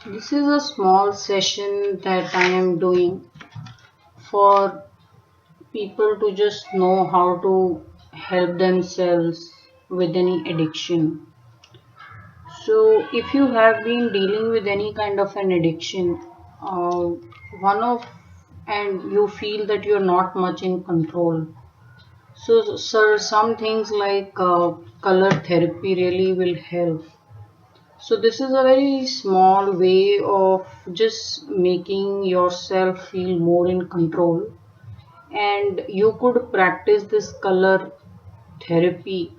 This is a small session that I am doing for people to just know how to help themselves with any addiction. So, if you have been dealing with any kind of an addiction, uh, one of and you feel that you're not much in control. So, sir, some things like color therapy really will help. So this is a very small way of just making yourself feel more in control, and you could practice this color therapy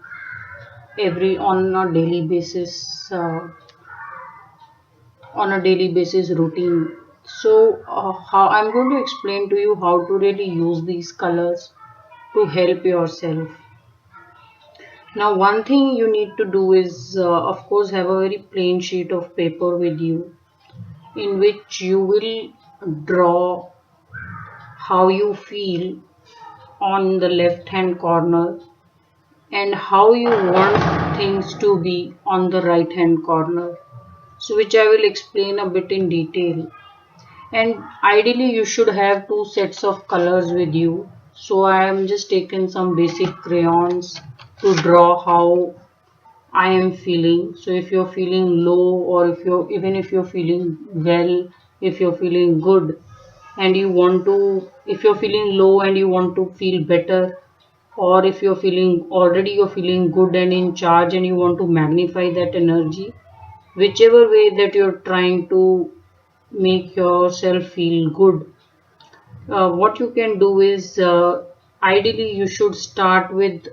every on a daily basis routine. So how I'm going to explain to you how to really use these colors to help yourself. Now, one thing you need to do is, of course, have a very plain sheet of paper with you in which you will draw how you feel on the left hand corner and how you want things to be on the right hand corner. So, which I will explain a bit in detail. And ideally, you should have two sets of colors with you. So, I am just taking some basic crayons to draw how I am feeling. So if you're feeling low, or if you're feeling well, if you're feeling good and you want to, if you're feeling low and you want to feel better, or if you're feeling good and in charge and you want to magnify that energy, whichever way that you're trying to make yourself feel good, what you can do is, ideally you should start with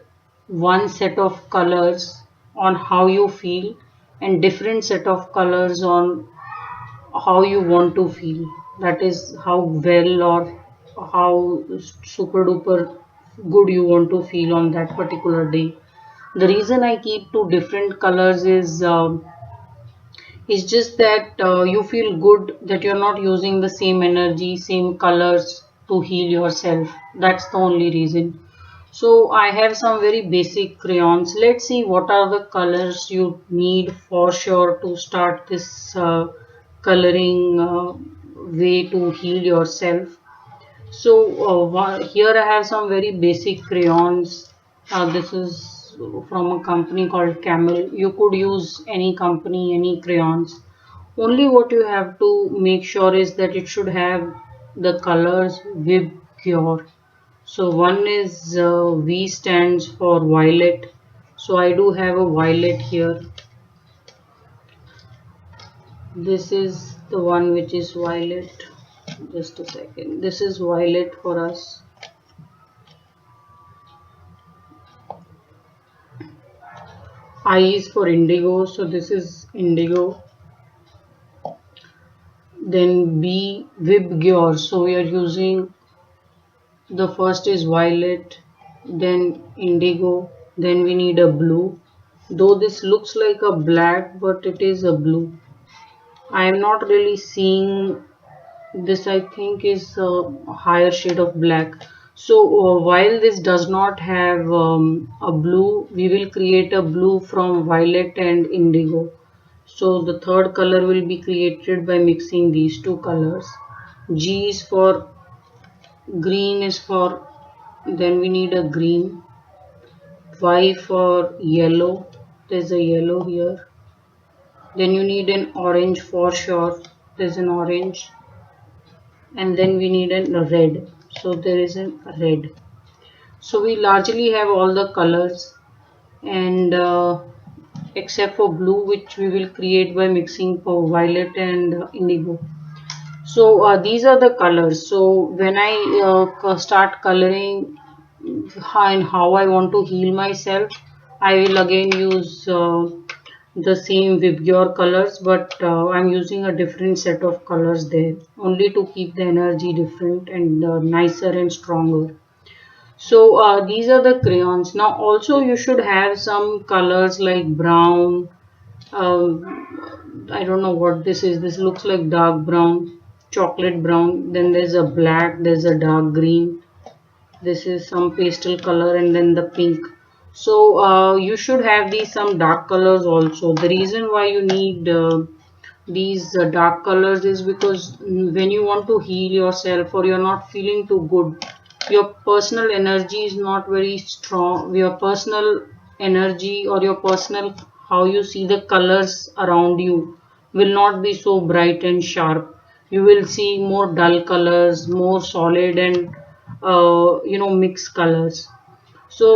one set of colors on how you feel and different set of colors on how you want to feel. That is how well or how super duper good you want to feel on that particular day. The reason I keep two different colors is, it's just that you feel good that you're not using the same energy, same colors to heal yourself. That's the only reason. So I have some very basic crayons. Let's see what are the colors you need for sure to start this coloring way to heal yourself. So here I have some very basic crayons. This is from a company called Camel. You could use any company, any crayons. Only what you have to make sure is that it should have the colors Vibgyor. So one is V stands for violet. So I do have a violet here. This is the one which is violet. Just a second. This is violet for us. I is for indigo, so this is indigo. Then B, Vibgyor, so we are using, the first is violet, then indigo, then we need a blue. Though this looks like a black, but it is a blue. I am not really seeing this. I think is a higher shade of black. So while this does not have a blue, we will create a blue from violet and indigo. So the third color will be created by mixing these two colors. G is for green, is for, then we need a green. Y for yellow, there's a yellow here. Then you need an orange for sure, there's an orange. And then we need a red, so there is a red. So we largely have all the colors, and except for blue, which we will create by mixing for violet and indigo. So these are the colors. So when I start coloring how I want to heal myself, I will again use the same Vibgyor colors, but I'm using a different set of colors there, only to keep the energy different and nicer and stronger. So these are the crayons. Now also you should have some colors like brown. I don't know what this is. This looks like dark brown, chocolate brown. Then there's a black, there's a dark green. This is some pastel color, and then the pink. So you should have these some dark colors also. The reason why you need these dark colors is because when you want to heal yourself or you're not feeling too good, your personal energy is not very strong, your personal energy or your personal how you see the colors around you will not be so bright and sharp. You will see more dull colors, more solid and mixed colors. So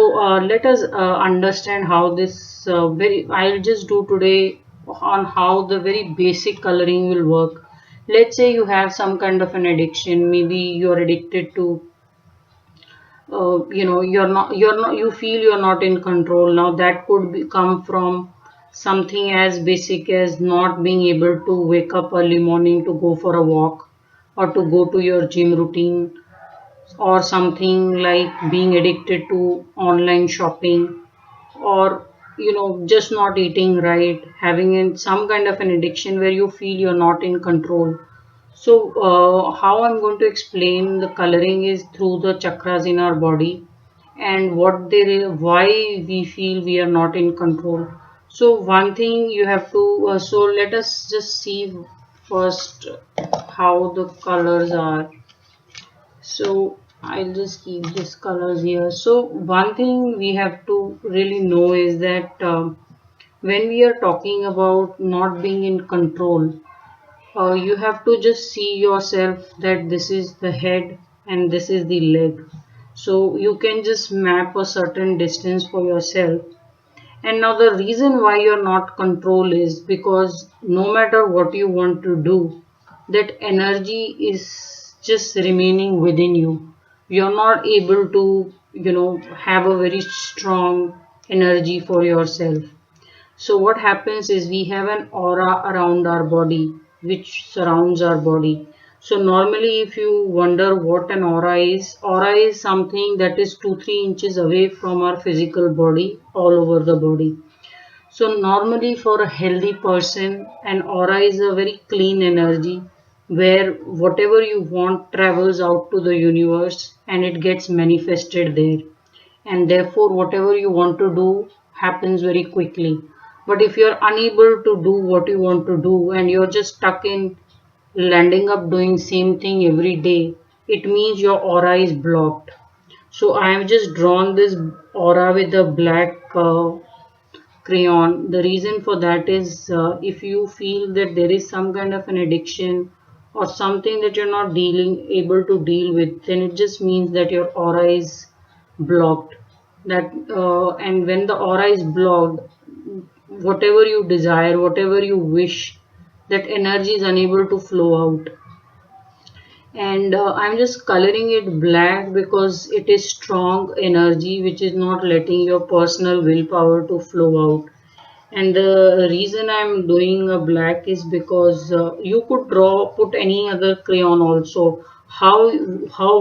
let us understand how this I'll just do today on how the very basic coloring will work. Let's say you have some kind of an addiction. Maybe you're addicted to, you feel you're not in control. Now that could come from something as basic as not being able to wake up early morning to go for a walk or to go to your gym routine, or something like being addicted to online shopping, or just not eating right, having some kind of an addiction where you feel you're not in control. So how I'm going to explain the coloring is through the chakras in our body and why we feel we are not in control. So one thing you have to so let us just see first how the colors are. So I'll just keep this colors here. So one thing we have to really know is that when we are talking about not being in control, you have to just see yourself that this is the head and this is the leg. So you can just map a certain distance for yourself. And now the reason why you're not control is because no matter what you want to do, that energy is just remaining within you. You're not able to, have a very strong energy for yourself. So what happens is we have an aura around our body which surrounds our body. So normally if you wonder what an aura is something that is 2-3 inches away from our physical body all over the body. So normally for a healthy person, an aura is a very clean energy where whatever you want travels out to the universe and it gets manifested there. And therefore whatever you want to do happens very quickly. But if you're unable to do what you want to do and you're just stuck in landing up doing same thing every day, it means your aura is blocked. So I have just drawn this aura with a black crayon. The reason for that is if you feel that there is some kind of an addiction or something that you're not able to deal with, then it just means that your aura is blocked. That and when the aura is blocked, whatever you desire, whatever you wish, that energy is unable to flow out. And I'm just coloring it black because it is strong energy which is not letting your personal willpower to flow out. And the reason I'm doing a black is because you could put any other crayon also. How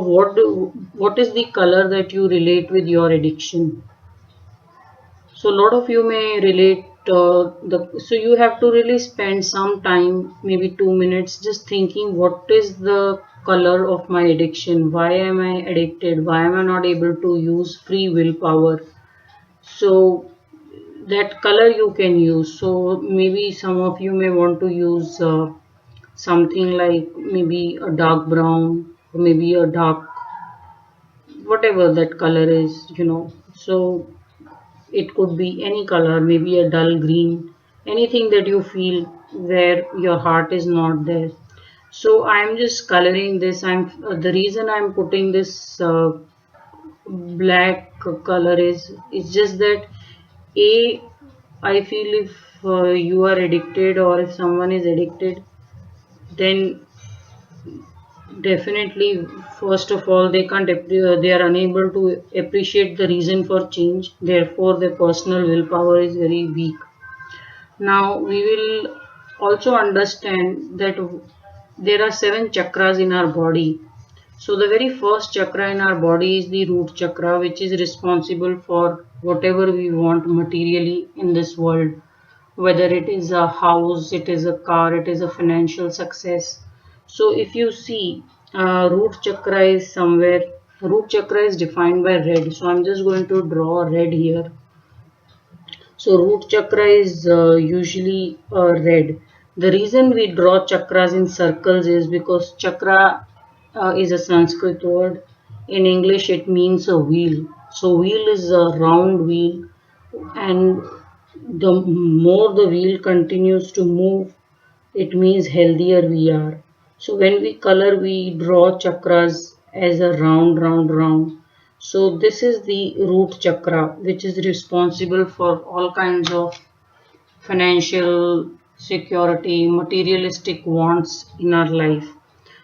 what is the color that you relate with your addiction? So a lot of you may relate so you have to really spend some time, maybe 2 minutes, just thinking what is the color of my addiction? Why am I addicted? Why am I not able to use free willpower? So that color you can use. So maybe some of you may want to use something like maybe a dark brown or maybe a dark whatever that color is. So it could be any color, maybe a dull green, anything that you feel where your heart is not there. So I'm just coloring this. The reason I'm putting this black color is it's just that a I feel if you are addicted or if someone is addicted, then definitely first of all they are unable to appreciate the reason for change. Therefore, their personal willpower is very weak. Now we will also understand that there are 7 chakras in our body. So the very first chakra in our body is the root chakra, which is responsible for whatever we want materially in this world, whether it is a house, it is a car, it is a financial success. So if you see root chakra is somewhere, root chakra is defined by red. So I'm just going to draw red here. So root chakra is usually red. The reason we draw chakras in circles is because chakra is a Sanskrit word. In English, it means a wheel. So, wheel is a round wheel, and the more the wheel continues to move, it means healthier we are. So, when we color, we draw chakras as a round, round, round. So, this is the root chakra, which is responsible for all kinds of financial security, materialistic wants in our life.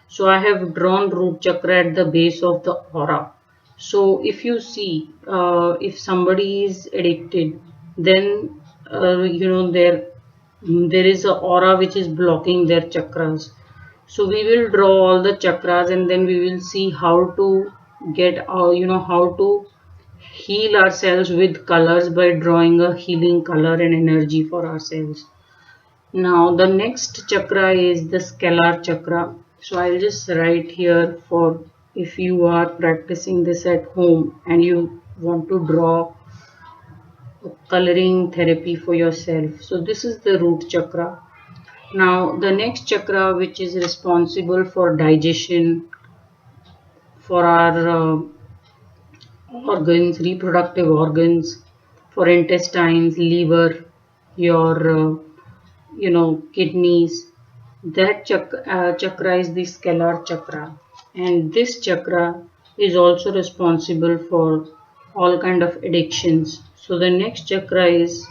So I have drawn root chakra at the base of the aura. So if you see, if somebody is addicted, then there is a aura which is blocking their chakras. So we will draw all the chakras, and then we will see how to get, how to heal ourselves with colors by drawing a healing color and energy for ourselves. Now the next chakra is the Scalar Chakra. So I'll just write here for if you are practicing this at home and you want to draw a coloring therapy for yourself. So this is the root chakra. Now the next chakra, which is responsible for digestion, for our organs, reproductive organs, for intestines, liver, your kidneys. That chakra is the Scalar Chakra, and this chakra is also responsible for all kind of addictions. So the next chakra is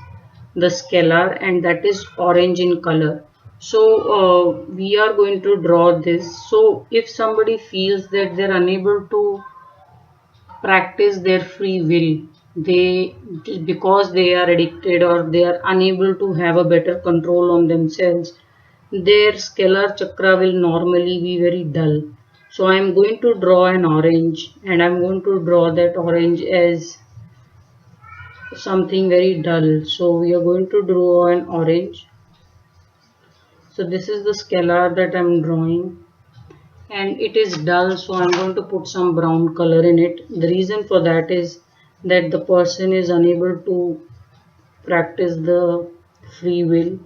the Scalar, and that is orange in color. So we are going to draw this. So if somebody feels that they're unable to practice their free will, they, because they are addicted or they are unable to have a better control on themselves, their scalar chakra will normally be very dull. So I am going to draw an orange, and I am going to draw that orange as something very dull. So we are going to draw an orange. So this is the scalar that I am drawing, and it is dull, so I'm going to put some brown color in it. The reason for that is that the person is unable to practice the free will,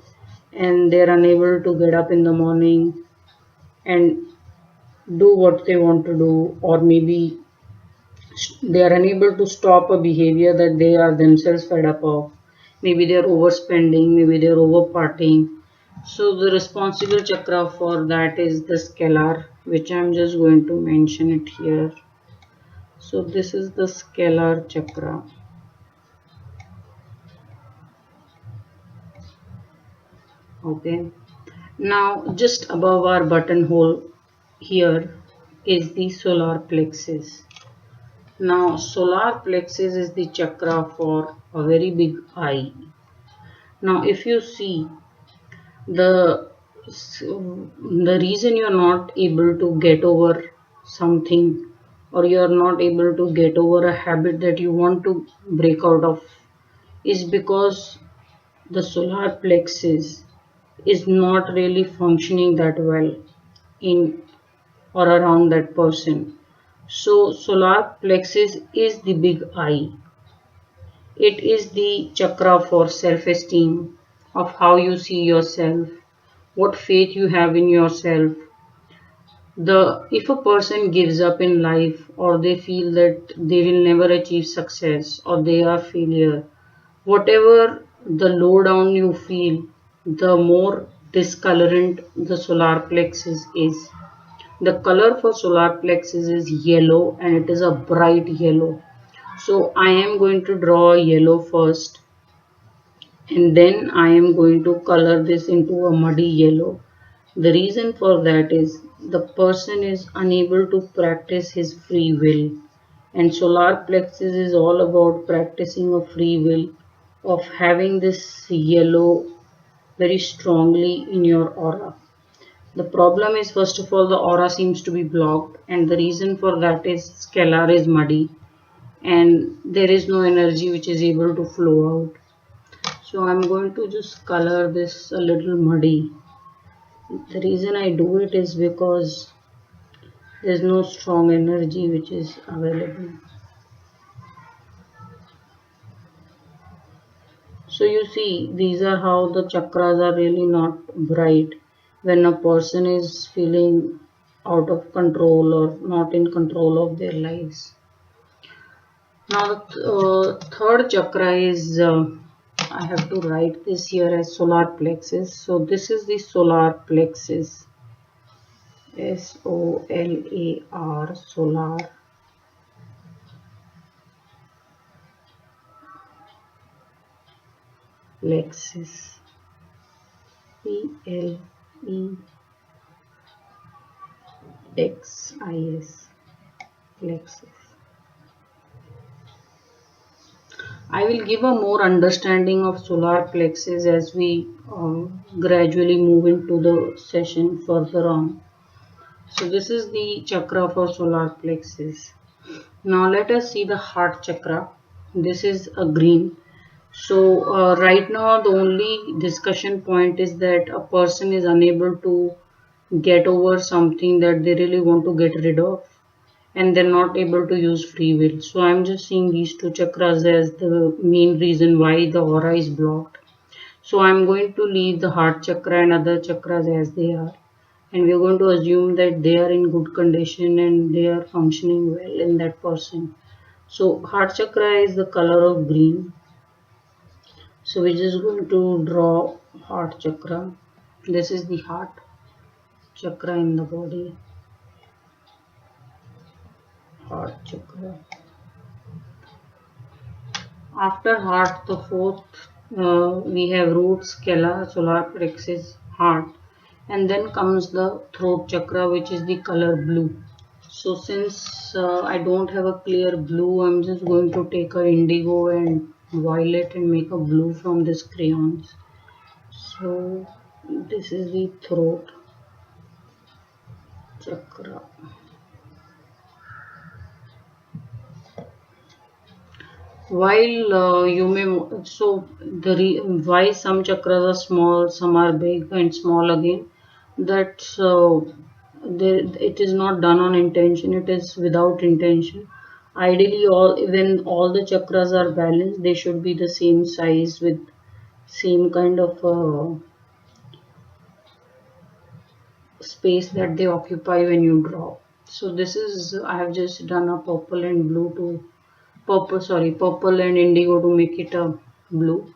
and they're unable to get up in the morning and do what they want to do, or maybe they are unable to stop a behavior that they are themselves fed up of. Maybe they're overspending, maybe they're over partying. So the responsible chakra for that is the scalar, which I'm just going to mention it here. So this is the scalar chakra. Okay. Now just above our buttonhole here is the solar plexus. Now solar plexus is the chakra for a very big eye. Now if you see, the reason you're not able to get over something, or you're not able to get over a habit that you want to break out of, is because the solar plexus is not really functioning that well in or around that person. So solar plexus is the big eye. It is the chakra for self-esteem, of how you see yourself, what faith you have in yourself. The if a person gives up in life, or they feel that they will never achieve success, or they are failure, whatever the low down you feel, the more discolorant the solar plexus is. The color for solar plexus is yellow, and it is a bright yellow. So I am going to draw yellow first, and then I am going to color this into a muddy yellow. The reason for that is the person is unable to practice his free will, and solar plexus is all about practicing a free will, of having this yellow very strongly in your aura. The problem is, first of all, the aura seems to be blocked, and the reason for that is scalar is muddy, and there is no energy which is able to flow out. So I'm going to just color this a little muddy. The reason I do it is because there's no strong energy which is available. So you see, these are how the chakras are really not bright when a person is feeling out of control or not in control of their lives. Now the third chakra is, I have to write this here as solar plexus. So this is the solar plexus. SOLAR, solar plexus. PLEXIS, plexus. I will give a more understanding of solar plexus as we gradually move into the session further on. So this is the chakra for solar plexus. Now let us see the heart chakra. This is a green. So right now the only discussion point is that a person is unable to get over something that they really want to get rid of, and they're not able to use free will. So I'm just seeing these two chakras as the main reason why the aura is blocked. So I'm going to leave the heart chakra and other chakras as they are, and we're going to assume that they are in good condition and they are functioning well in that person. So heart chakra is the color of green. So we're just going to draw heart chakra. This is the heart chakra in the body. Heart chakra. After heart, the fourth, we have root, scala, solar plexus, heart, and then comes the throat chakra, which is the color blue. So since I don't have a clear blue, I'm just going to take a indigo and violet and make a blue from this crayons. So this is the throat chakra. While you may, so why some chakras are small, some are big and small again, that's it is not done on intention, it is without intention. Ideally, when all the chakras are balanced, they should be the same size with same kind of space that they occupy when you draw. So this is, I have just done a purple and blue to purple and indigo to make it a blue.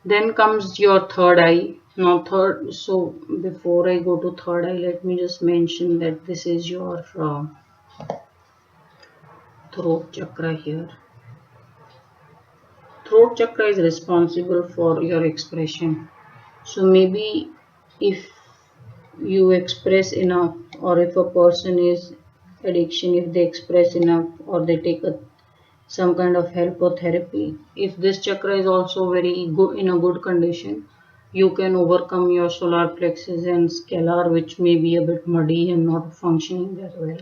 Then comes your third eye. Now so before I go to third eye, let me just mention that this is your throat chakra here. Throat chakra is responsible for your expression. So maybe if you express enough, or if a person is addiction, if they express enough or they take some kind of help or therapy, if this chakra is also very good, in a good condition, you can overcome your solar plexus and scalar, which may be a bit muddy and not functioning that well.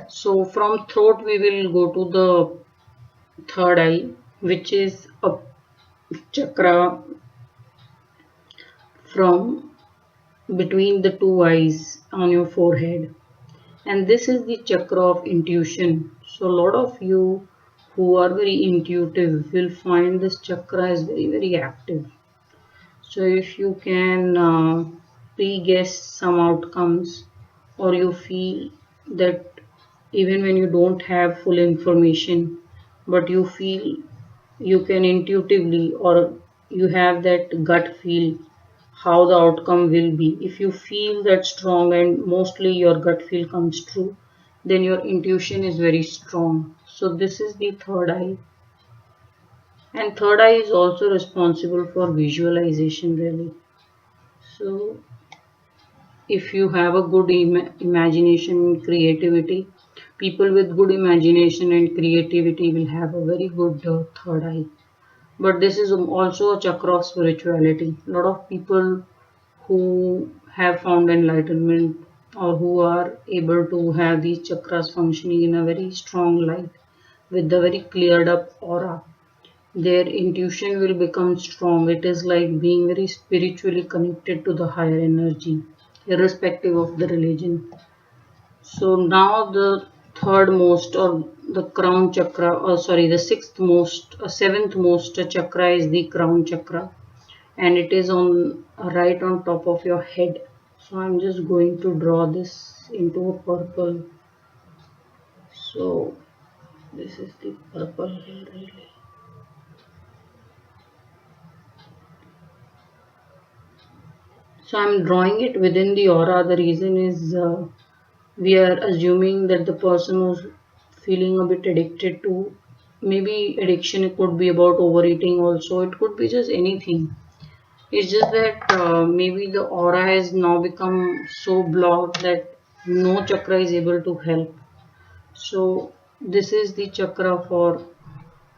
So from throat we will go to the third eye, which is a chakra from between the two eyes on your forehead, and this is the chakra of intuition. So a lot of you who are very intuitive will find this chakra is very active. So if you can pre-guess some outcomes, or you feel that even when you don't have full information, but you feel you can intuitively, or you have that gut feel how the outcome will be. If you feel that strong and mostly your gut feel comes true, then your intuition is very strong. So this is the third eye. And third eye is also responsible for visualization really. So if you have a good imagination and creativity, people with good imagination and creativity will have a very good third eye. But this is also a chakra of spirituality. A lot of people who have found enlightenment, or who are able to have these chakras functioning in a very strong light with a very cleared up aura, their intuition will become strong. It is like being very spiritually connected to the higher energy, irrespective of the religion. So now the third most, or the crown chakra, or sorry, the seventh most chakra is the crown chakra, and it is on right on top of your head. So I'm just going to draw this into a purple. So this is the purple here really. So I'm drawing it within the aura. The reason is we are assuming that the person who's feeling a bit addicted to, maybe addiction, it could be about overeating also, it could be just anything. It's just that maybe the aura has now become so blocked that no chakra is able to help. So this is the chakra for,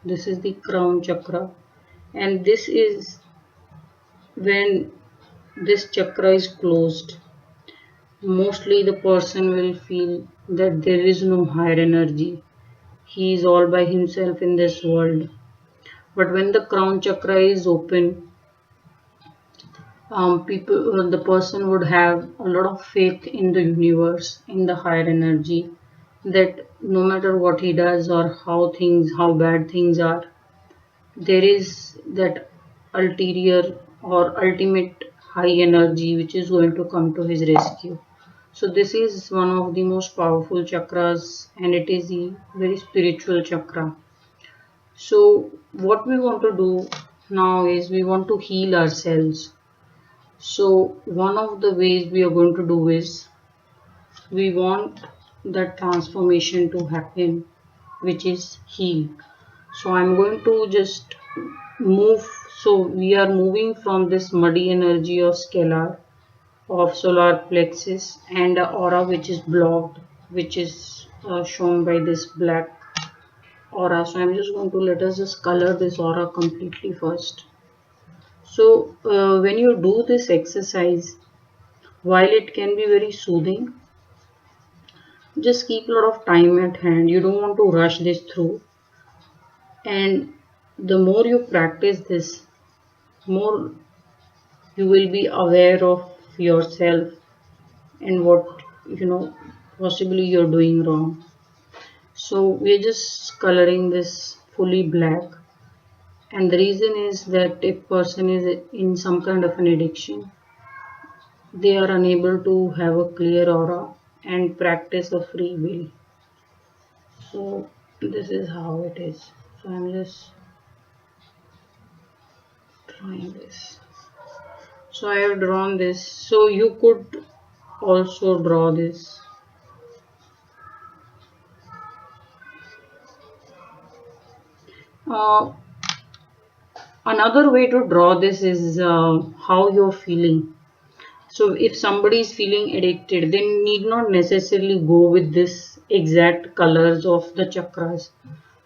this is the crown chakra, and this is when this chakra is closed. Mostly the person will feel that there is no higher energy. He is all by himself in this world. But when the crown chakra is open, the person would have a lot of faith in the universe, in the higher energy, that no matter what he does or how bad things are, there is that ulterior or ultimate high energy which is going to come to his rescue. So this is one of the most powerful chakras, and it is the very spiritual chakra. So what we want to do now is we want to heal ourselves. So one of the ways we are going to do is we want that transformation to happen, which is heal. So I'm going to just move. So we are moving from this muddy energy of scalar, of solar plexus, and the aura which is blocked, which is shown by this black aura. So I'm just going to, let us just color this aura completely first. So when you do this exercise, while it can be very soothing, just keep a lot of time at hand. You don't want to rush this through, and the more you practice this, more you will be aware of yourself and what, possibly you're doing wrong. So we're just coloring this fully black, and the reason is that if person is in some kind of an addiction, they are unable to have a clear aura and practice a free will. So this is how it is. So I'm just drawing this. So I have drawn this. So you could also draw this. Uh, Another way to draw this is how you're feeling. So if somebody is feeling addicted, they need not necessarily go with this exact colors of the chakras.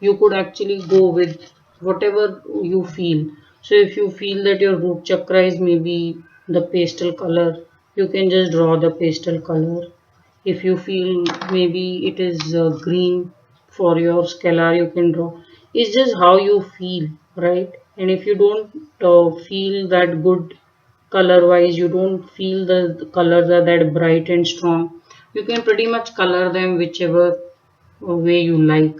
You could actually go with whatever you feel. So if you feel that your root chakra is maybe the pastel color, you can just draw the pastel color. If you feel maybe it is green for your scalar, you can draw. It's just how you feel, right? And if you don't feel that good color wise, you don't feel the colors are that bright and strong, you can pretty much color them whichever way you like.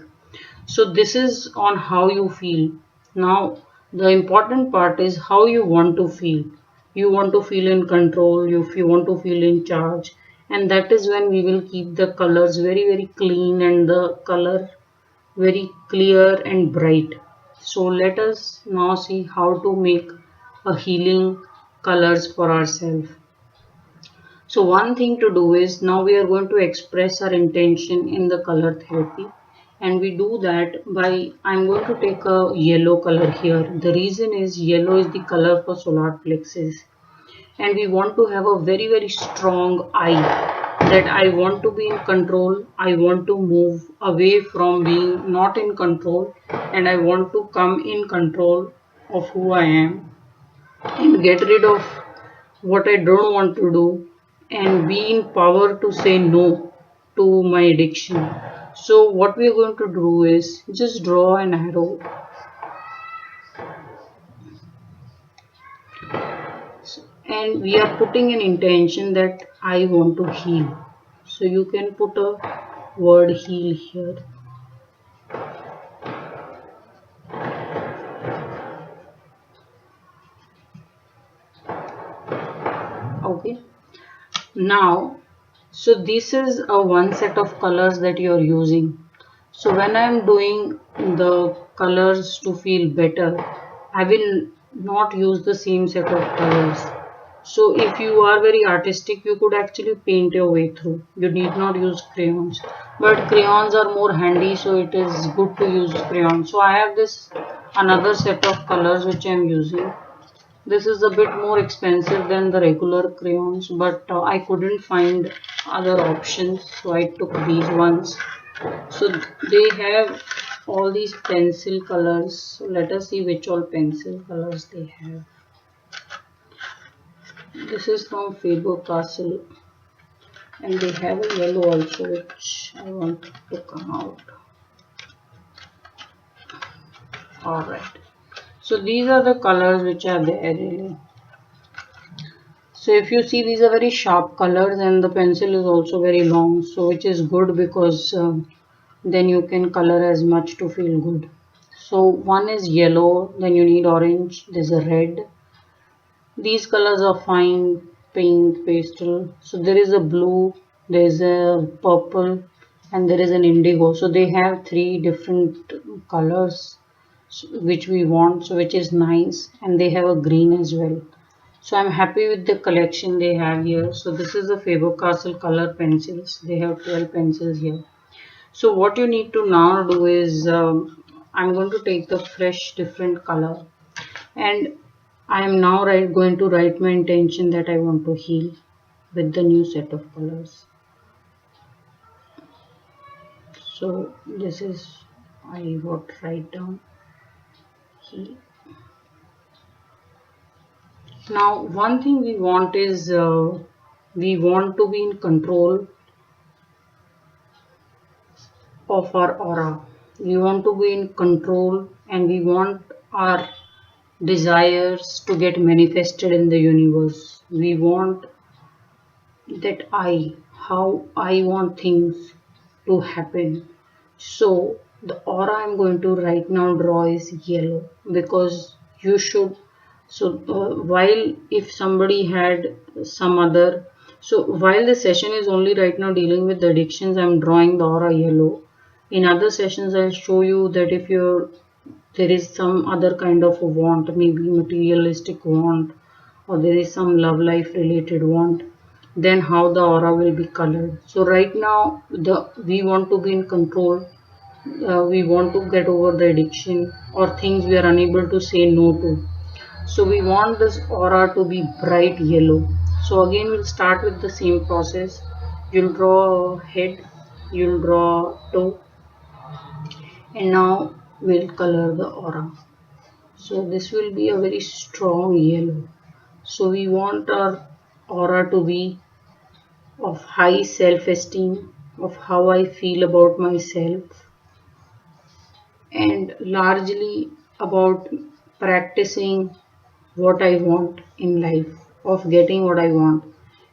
So this is on how you feel. Now the important part is how you want to feel. You want to feel in control, if you want to feel in charge, and that is when we will keep the colors very clean and the color very clear and bright. So let us now see how to make a healing colors for ourselves. So one thing to do is, now we are going to express our intention in the color therapy, and we do that by, I'm going to take a yellow color here. The reason is yellow is the color for solar plexus, and we want to have a very strong I, that I want to be in control. I want to move away from being not in control, and I want to come in control of who I am and get rid of what I don't want to do and be in power to say no to my addiction. So what we are going to do is just draw an arrow, and we are putting an intention that I want to heal. So you can put a word heal here. Okay, now so this is a one set of colors that you're using. So when I'm doing the colors to feel better, I will not use the same set of colors. So if you are very artistic, you could actually paint your way through. You need not use crayons. But crayons are more handy, so it is good to use crayons. So I have this another set of colors which I am using. This is a bit more expensive than the regular crayons, but I couldn't find other options, so I took these ones. So they have all these pencil colors. So let us see which all pencil colors they have. This is from Faber-Castell, and they have a yellow also, which I want to come out. Alright. So these are the colors which are there really. So if you see, these are very sharp colors, and the pencil is also very long, so which is good because then you can color as much to feel good. So one is yellow, then you need orange, there's a red. These colors are fine, pink, pastel. So there is a blue, there's a purple, and there is an indigo. So they have three different colors which we want, so which is nice, and they have a green as well. So I'm happy with the collection they have here. So this is the Faber-Castell color pencils. They have 12 pencils here. So what you need to now do is I'm going to take the fresh different color, and I am now going to write my intention that I want to heal with the new set of colors. So this is I would write down heal. Now one thing we want is we want to be in control of our aura. We want to be in control, and we want our desires to get manifested in the universe. We want that how I want things to happen. So the aura I'm going to right now draw is yellow, because you should. So while if somebody had some other, so while the session is only right now dealing with the addictions, I'm drawing the aura yellow. In other sessions, I'll show you that if there is some other kind of a want, maybe materialistic want, or there is some love life related want, then how the aura will be colored. So right now we want to be in control. We want to get over the addiction or things we are unable to say no to. So we want this aura to be bright yellow. So again we'll start with the same process. You'll draw a head, you'll draw toe, and now we'll color the aura. So this will be a very strong yellow. So we want our aura to be of high self-esteem, of how I feel about myself, and largely about practicing what I want in life, of getting what I want.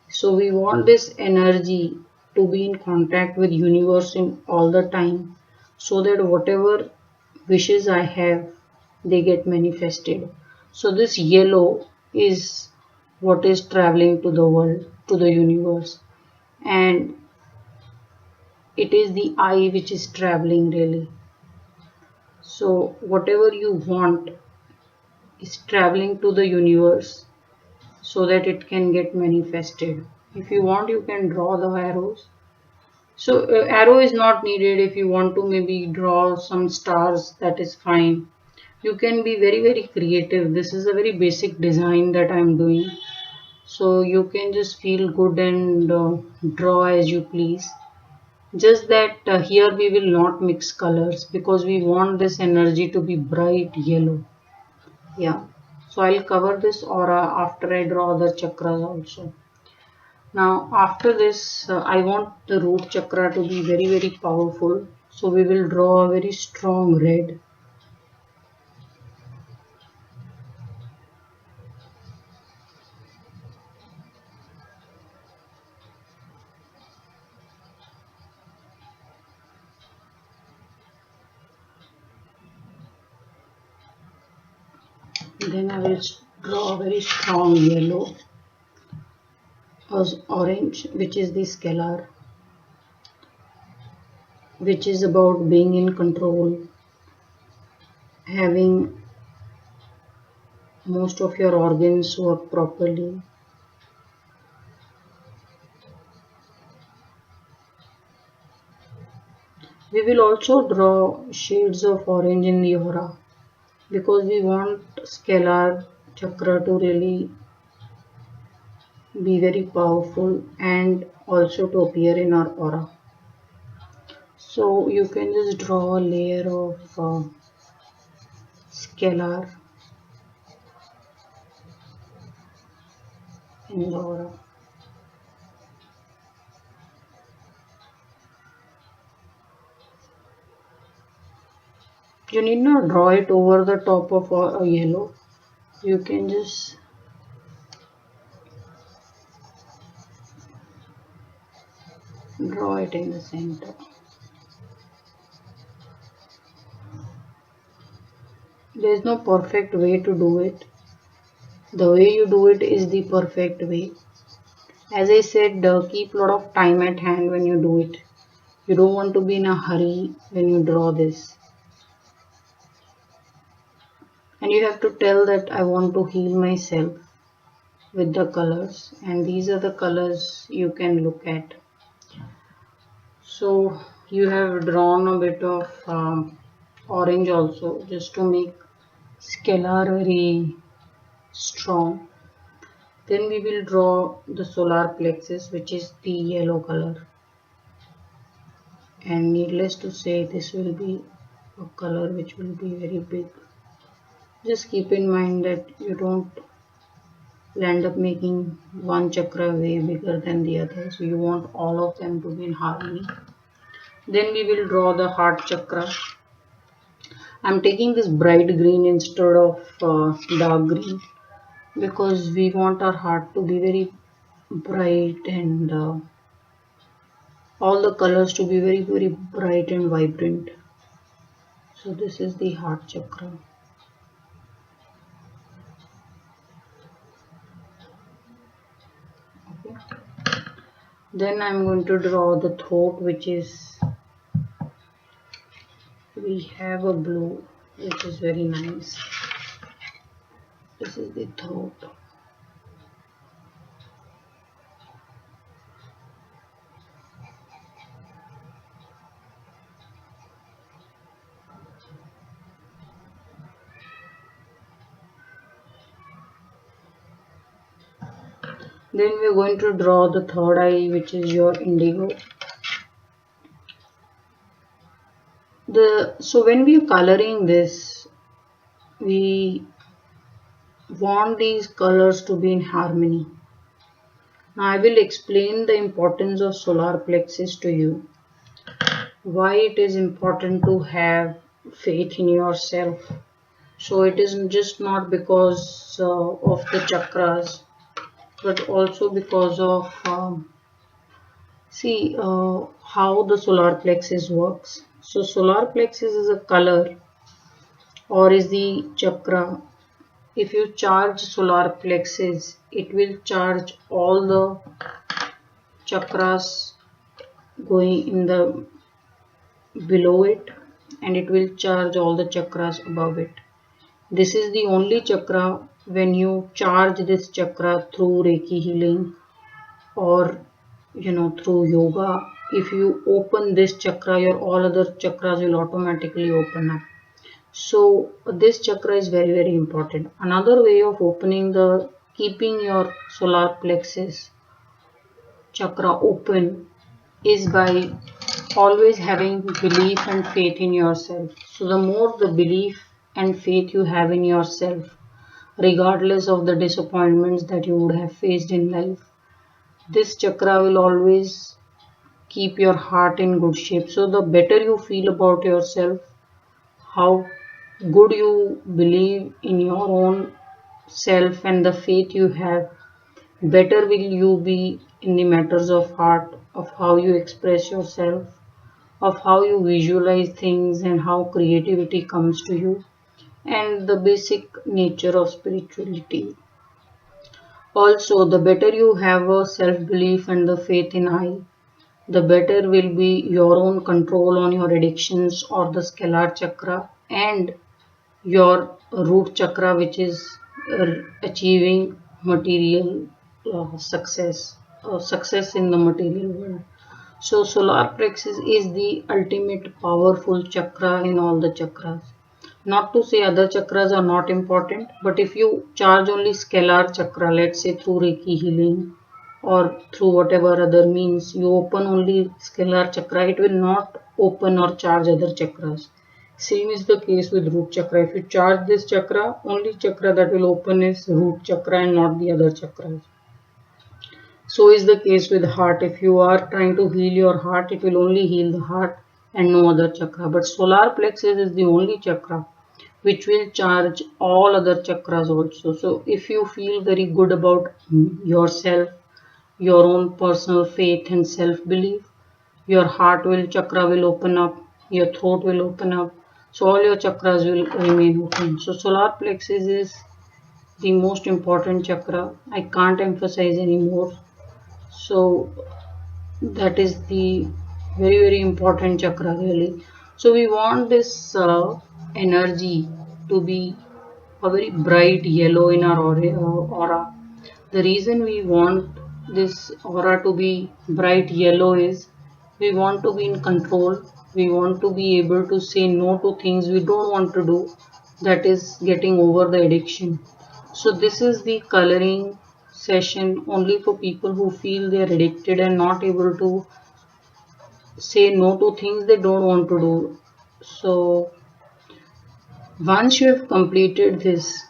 So we want this energy to be in contact with universe in all the time, so that whatever wishes I have, they get manifested. So this yellow is what is traveling to the world, to the universe, and it is the I which is traveling really. So whatever you want is traveling to the universe so that it can get manifested. If you want, you can draw the arrows. So arrow is not needed. If you want to maybe draw some stars, that is fine. You can be very creative. This is a very basic design that I am doing. So you can just feel good and draw as you please. Just that here we will not mix colors because we want this energy to be bright yellow. Yeah. So I'll cover this aura after I draw the chakras also. Now after this I want the root chakra to be very powerful. So we will draw a very strong red. Then I will draw a very strong yellow. orange, which is the scalar, which is about being in control, having most of your organs work properly. We will also draw shades of orange in the aura because we want scalar chakra to really be very powerful and also to appear in our aura. So you can just draw a layer of scalar in the aura. You need not draw it over the top of a yellow. You can just draw it in the center. There is no perfect way to do it. The way you do it is the perfect way. As I said, keep a lot of time at hand when you do it. You don't want to be in a hurry when you draw this. And you have to tell that I want to heal myself with the colors. And these are the colors you can look at. So you have drawn a bit of orange also just to make scalar very strong. Then we will draw the solar plexus, which is the yellow color. And needless to say, this will be a color which will be very big. Just keep in mind that you don't end up making one chakra way bigger than the other. So you want all of them to be in harmony. Then we will draw the heart chakra. I'm taking this bright green instead of dark green because we want our heart to be very bright and all the colors to be very, very bright and vibrant. So this is the heart chakra. Okay. Then I'm going to draw the throat, which is, we have a blue, which is very nice. This is the throat. Then we're going to draw the third eye, which is your indigo. So when we are coloring this, we want these colors to be in harmony. Now I will explain the importance of solar plexus to you. Why it is important to have faith in yourself. So it is just not because of the chakras, but also because of how the solar plexus works. So solar plexus is a color or is the chakra. If you charge solar plexus, it will charge all the chakras going in the below it, and it will charge all the chakras above it. This is the only chakra when you charge this chakra through Reiki healing or through yoga. If you open this chakra, your all other chakras will automatically open up. So this chakra is very, very important. Another way of keeping your solar plexus chakra open is by always having belief and faith in yourself. So the more the belief and faith you have in yourself, regardless of the disappointments that you would have faced in life, this chakra will always keep your heart in good shape. So the better you feel about yourself, how good you believe in your own self and the faith you have, better will you be in the matters of heart, of how you express yourself, of how you visualize things and how creativity comes to you, and the basic nature of spirituality. Also, the better you have a self-belief and the faith in I, the better will be your own control on your addictions or the Scalar Chakra and your Root Chakra, which is achieving material success in the material world. So solar plexus is the ultimate powerful chakra in all the chakras. Not to say other chakras are not important, but if you charge only scalar chakra, let's say through Reiki healing or through whatever other means, you open only scalar chakra, it will not open or charge other chakras. Same is the case with root chakra. If you charge this chakra, only chakra that will open is root chakra and not the other chakras. So is the case with heart. If you are trying to heal your heart, it will only heal the heart and no other chakra. But solar plexus is the only chakra which will charge all other chakras also. So if you feel very good about yourself, your own personal faith and self-belief, your heart will chakra will open up, your throat will open up. So all your chakras will remain open. So solar plexus is the most important chakra. I can't emphasize anymore. So that is the very important chakra really. So we want this energy to be a very bright yellow in our aura. The reason we want this aura to be bright yellow is we want to be in control. We want to be able to say no to things we don't want to do, that is getting over the addiction. So this is the coloring session only for people who feel they are addicted and not able to say no to things they don't want to do. So once you have completed this,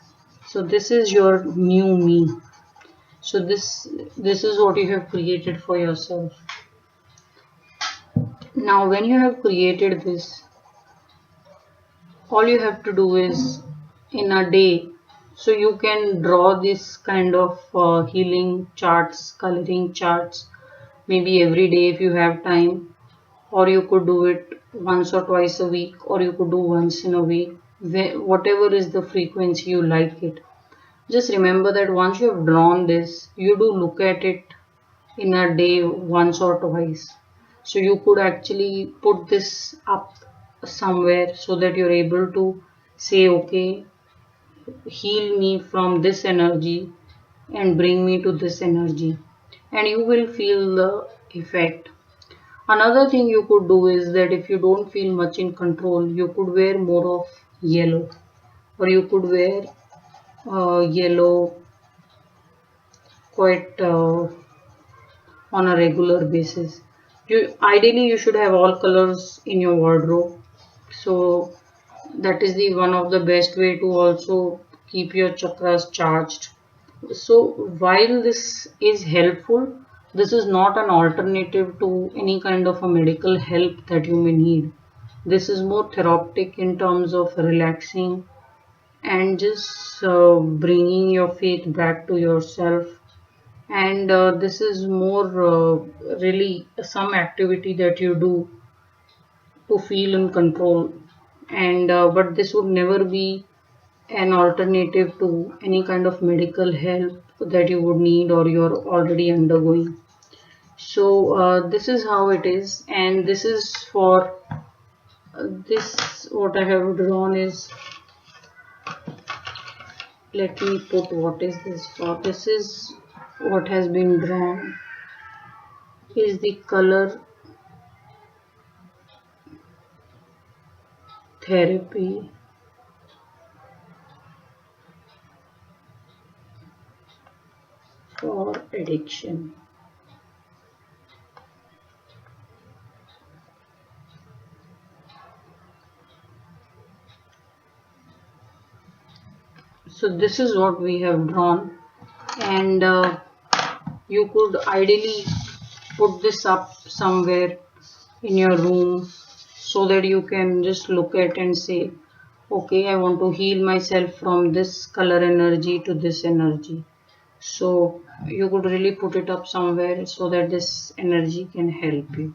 so this is your new me. So this is what you have created for yourself. Now when you have created this, all you have to do is in a day, so you can draw this kind of healing charts, coloring charts, maybe every day if you have time, or you could do it once or twice a week, or you could do once in a week, whatever is the frequency you like it. Just remember that once you have drawn this, you do look at it in a day once or twice. So you could actually put this up somewhere so that you're able to say, okay, heal me from this energy and bring me to this energy, and you will feel the effect. Another thing you could do is that if you don't feel much in control, you could wear more of yellow, or you could wear yellow quite on a regular basis. Ideally you should have all colors in your wardrobe. So that is the one of the best way to also keep your chakras charged. So while this is helpful, this is not an alternative to any kind of a medical help that you may need. This is more therapeutic in terms of relaxing and just bringing your faith back to yourself. And this is more really some activity that you do to feel in control. And but this would never be an alternative to any kind of medical help that you would need or you're already undergoing. So this is how it is, and this is for this what I have drawn is, let me put what is this for. This is what has been drawn is the color therapy for addiction. So this is what we have drawn, and you could ideally put this up somewhere in your room so that you can just look at and say, okay, I want to heal myself from this color energy to this energy. So you could really put it up somewhere so that this energy can help you.